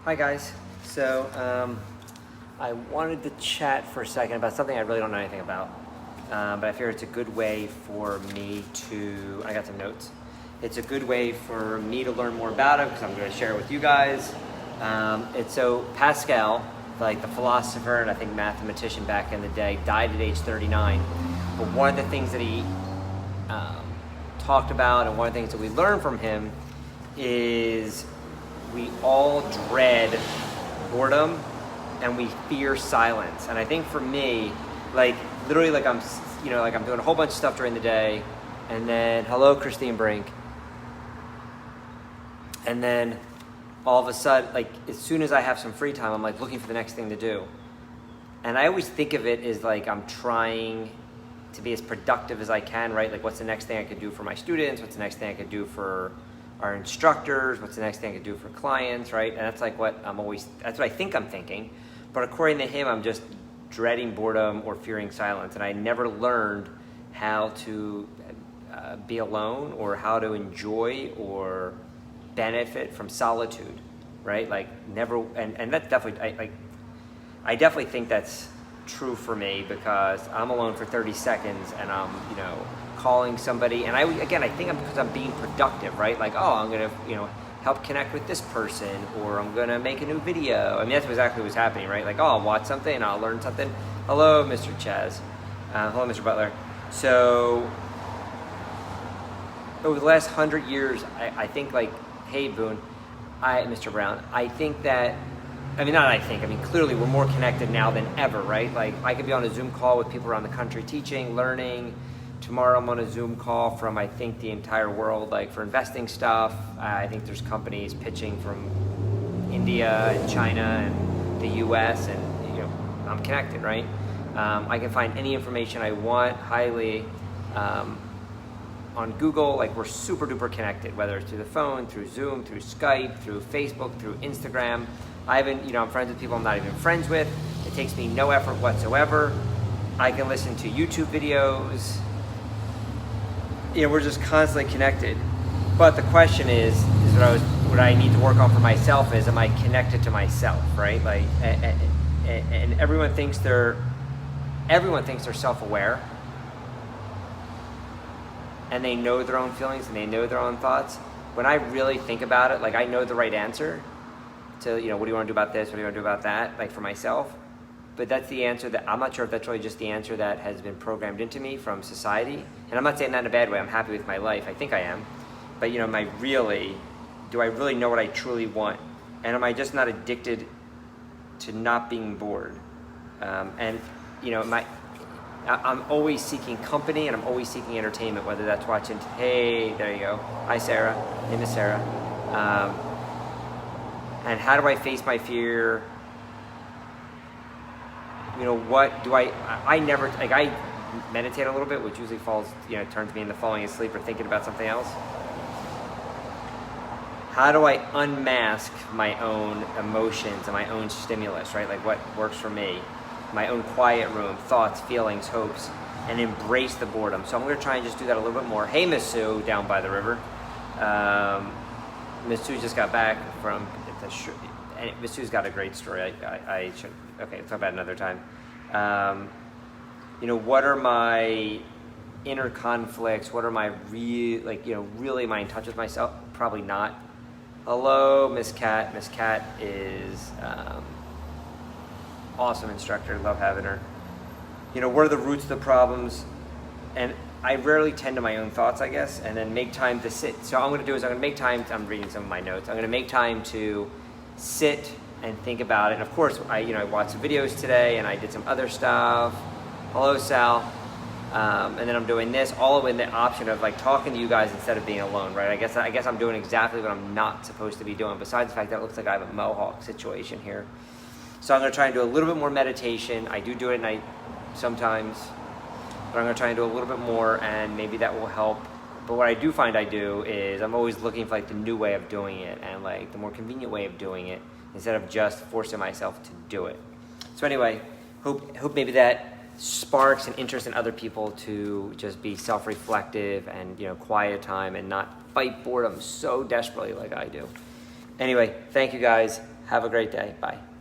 Hi guys. So I wanted to chat for a second about something I really don't know anything about, but I figure it's a good way for me to, I got some notes. It's a good way for me to learn more about it because I'm going to share it with you guys. It's so Pascal, like the philosopher and I think mathematician back in the day, died at age 39. But one of the things that he talked about and one of the things that we learned from him is we all dread boredom and we fear silence. And I think for me, like literally like I'm doing a whole bunch of stuff during the day and then, hello Christine Brink. And then all of a sudden, like as soon as I have some free time, I'm like looking for the next thing to do. And I always think of it as like I'm trying to be as productive as I can, right? Like what's the next thing I could do for my students? What's the next thing I could do for our instructors? What's the next thing I could do for clients, right? And that's like what that's what I think I'm thinking. But according to him, I'm just dreading boredom or fearing silence. And I never learned how to be alone or how to enjoy or benefit from solitude, right? Like never, and that's definitely, I definitely think that's true for me because I'm alone for 30 seconds and I'm, calling somebody, and I think because I'm being productive, right? Like, oh, I'm gonna, help connect with this person, or I'm gonna make a new video. I mean, that's exactly what's happening, right? Like, oh, I'll watch something and I'll learn something. Hello, Mr. Chaz. Hello, Mr. Butler. So, over the last 100 years, I think like, hey, Boone, Mr. Brown, I think that, clearly we're more connected now than ever, right? Like, I could be on a Zoom call with people around the country teaching, learning. Tomorrow I'm on a Zoom call from, I think, the entire world, like for investing stuff. I think there's companies pitching from India and China and the US, and I'm connected, right? I can find any information I want highly on Google. Like, we're super duper connected, whether it's through the phone, through Zoom, through Skype, through Facebook, through Instagram. I'm friends with people I'm not even friends with. It takes me no effort whatsoever. I can listen to YouTube videos. We're just constantly connected. But the question is what I need to work on for myself is, am I connected to myself, right? Like, and everyone thinks they're self-aware, and they know their own feelings and they know their own thoughts. When I really think about it, like I know the right answer to, what do you want to do about this? What do you want to do about that? Like for myself. But that's the answer that, I'm not sure if that's really just the answer that has been programmed into me from society. And I'm not saying that in a bad way. I'm happy with my life. I think I am. But do I really know what I truly want? And am I just not addicted to not being bored? I'm always seeking company and I'm always seeking entertainment, whether that's watching, hey, there you go. Hi, Sarah. Name is Sarah. And how do I face my fear? I never, like I meditate a little bit, which usually turns me into falling asleep or thinking about something else. How do I unmask my own emotions and my own stimulus, right? Like what works for me, my own quiet room, thoughts, feelings, hopes, and embrace the boredom. So I'm going to try and just do that a little bit more. Hey, Miss Sue, down by the river. Miss Sue just got back from, Miss Sue's got a great story. I should, okay, talk about it another time. What are my inner conflicts? What are my really am I in touch with myself? Probably not. Hello, Miss Cat. Miss Cat is awesome instructor. Love having her. What are the roots of the problems? And I rarely tend to my own thoughts, I guess, and then make time to sit. So all I'm going to do is I'm going to make time. I'm reading some of my notes. I'm going to make time to sit and think about it. And of course, I watched some videos today and I did some other stuff. Hello, Sal. And then I'm doing this, all in the option of like talking to you guys instead of being alone, right? I guess I'm doing exactly what I'm not supposed to be doing, besides the fact that it looks like I have a mohawk situation here. So I'm going to try and do a little bit more meditation. I do it at night sometimes, but I'm going to try and do a little bit more, and maybe that will help. But what I do find I do is I'm always looking for like the new way of doing it and like the more convenient way of doing it instead of just forcing myself to do it. So anyway, hope maybe that sparks an interest in other people to just be self-reflective and quiet time and not fight boredom so desperately like I do. Anyway, thank you guys. Have a great day. Bye.